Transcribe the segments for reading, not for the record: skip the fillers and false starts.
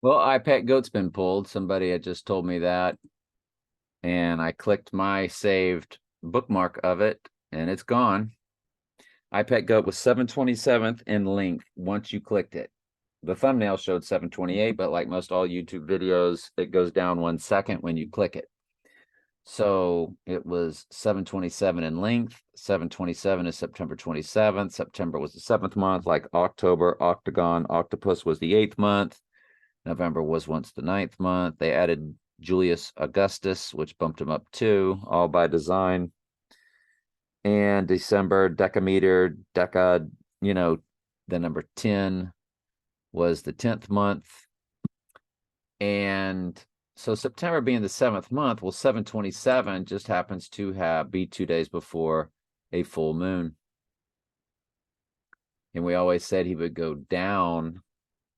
Well, iPet Goat's been pulled. Somebody had just told me that, and I clicked my saved bookmark of it, and it's gone. iPet Goat was 727th in length once you clicked it. The thumbnail showed 728, but like most all YouTube videos, it goes down 1 second when you click it. So it was 727 in length. 727 is September 27th. September was the seventh month, like October, Octagon, Octopus was the eighth month. November was once the ninth month. They added Julius Augustus, which bumped him up too, all by design. And December, decameter, deca, the number 10 was the 10th month. And so September being the seventh month, well, 727 just happens to be 2 days before a full moon. And we always said he would go down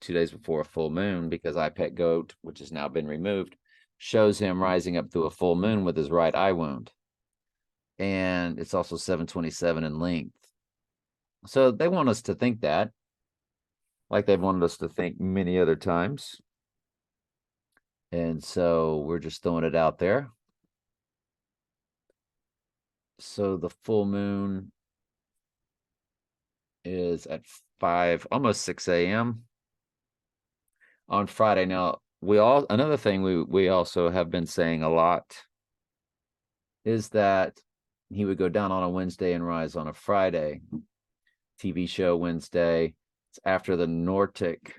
2 days before a full moon because iPet Goat, which has now been removed, shows him rising up through a full moon with his right eye wound. And it's also 727 in length. So they want us to think that, like they've wanted us to think many other times. And so we're just throwing it out there. So the full moon is at 5, almost 6 a.m. on Friday. Now, another thing we also have been saying a lot is that he would go down on a Wednesday and rise on a Friday. TV show Wednesday. It's after the Nordic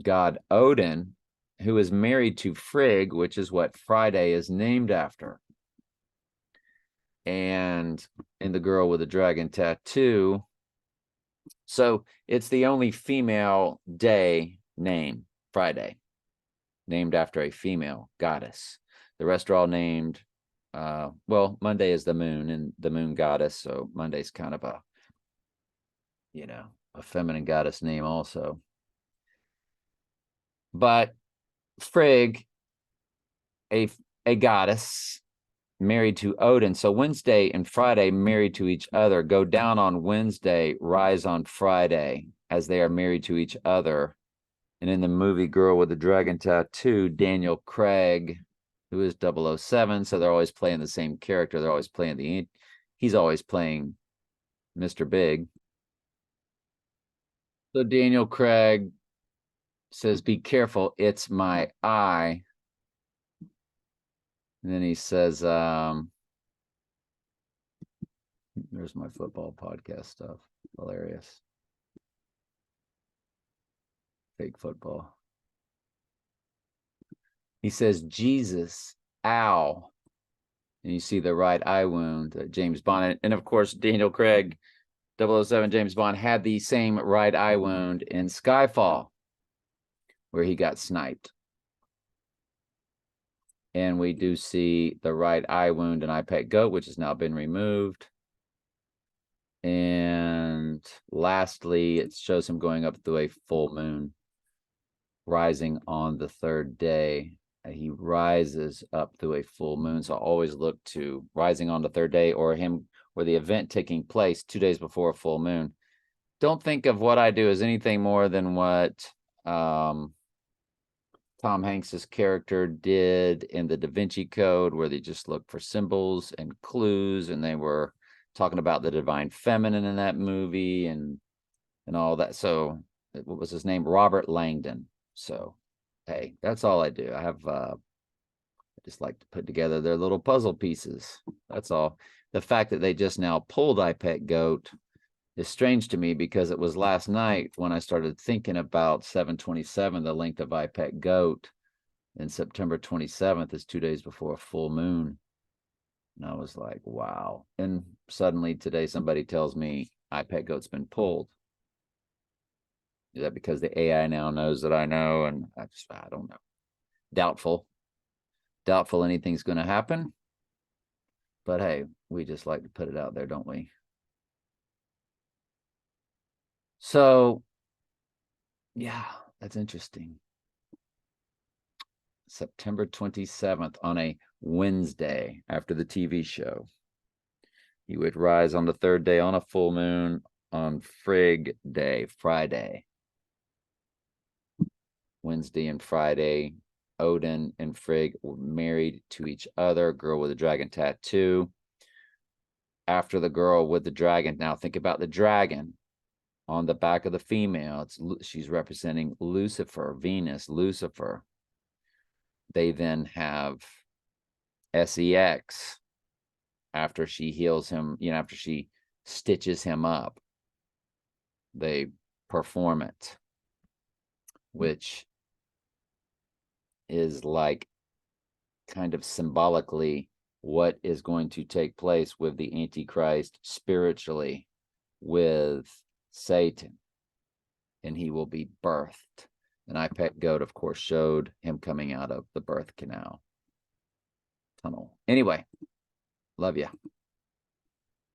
god Odin, who is married to Frigg, which is what Friday is named after. And in The Girl with the Dragon Tattoo, so it's the only female day name, Friday, named after a female goddess. The rest are all named, well, Monday is the moon and the moon goddess, so Monday's kind of a feminine goddess name also. But Frigg, a goddess married to Odin. So Wednesday and Friday married to each other, go down on Wednesday, rise on Friday, as they are married to each other. And in the movie Girl with the Dragon Tattoo, Daniel Craig, who is 007, so they're always playing the same character. They're always playing he's always playing Mr. Big. So Daniel Craig says, "Be careful, it's my eye." And then he says, there's my football podcast stuff. Hilarious. Fake football. He says, "Jesus, ow." And you see the right eye wound, James Bond. And of course, Daniel Craig, 007 James Bond, had the same right eye wound in Skyfall, where he got sniped. And we do see the right eye wound in iPet Goat, which has now been removed. And lastly, it shows him going up through a full moon, rising on the third day. He rises up through a full moon. So always look to rising on the third day or the event taking place 2 days before a full moon. Don't think of what I do as anything more than what Tom Hanks's character did in the Da Vinci Code, where they just looked for symbols and clues, and they were talking about the divine feminine in that movie and all that. So what was his name? Robert Langdon. So hey, that's all I do. I just like to put together their little puzzle pieces. That's all. The fact that they just now pulled iPet Goat is strange to me because it was last night when I started thinking about 727, the length of iPet Goat, and September 27th is 2 days before a full moon. And I was like, wow. And suddenly today somebody tells me iPet Goat's been pulled. Is that because the AI now knows that I know? And I don't know. Doubtful anything's going to happen. But hey, we just like to put it out there, don't we? So, yeah, that's interesting. September 27th on a Wednesday after the TV show. He would rise on the third day on a full moon on Frigg Day, Friday. Wednesday and Friday, Odin and Frigg were married to each other. Girl with a dragon tattoo. After the girl with the dragon, now think about the dragon on the back of the female. She's representing Lucifer, Venus, Lucifer. They then have Sex after she heals him, after she stitches him up. They perform it, which is like kind of symbolically what is going to take place with the Antichrist spiritually with Satan, and he will be birthed. And iPet Goat, of course, showed him coming out of the birth canal tunnel. Anyway, love you.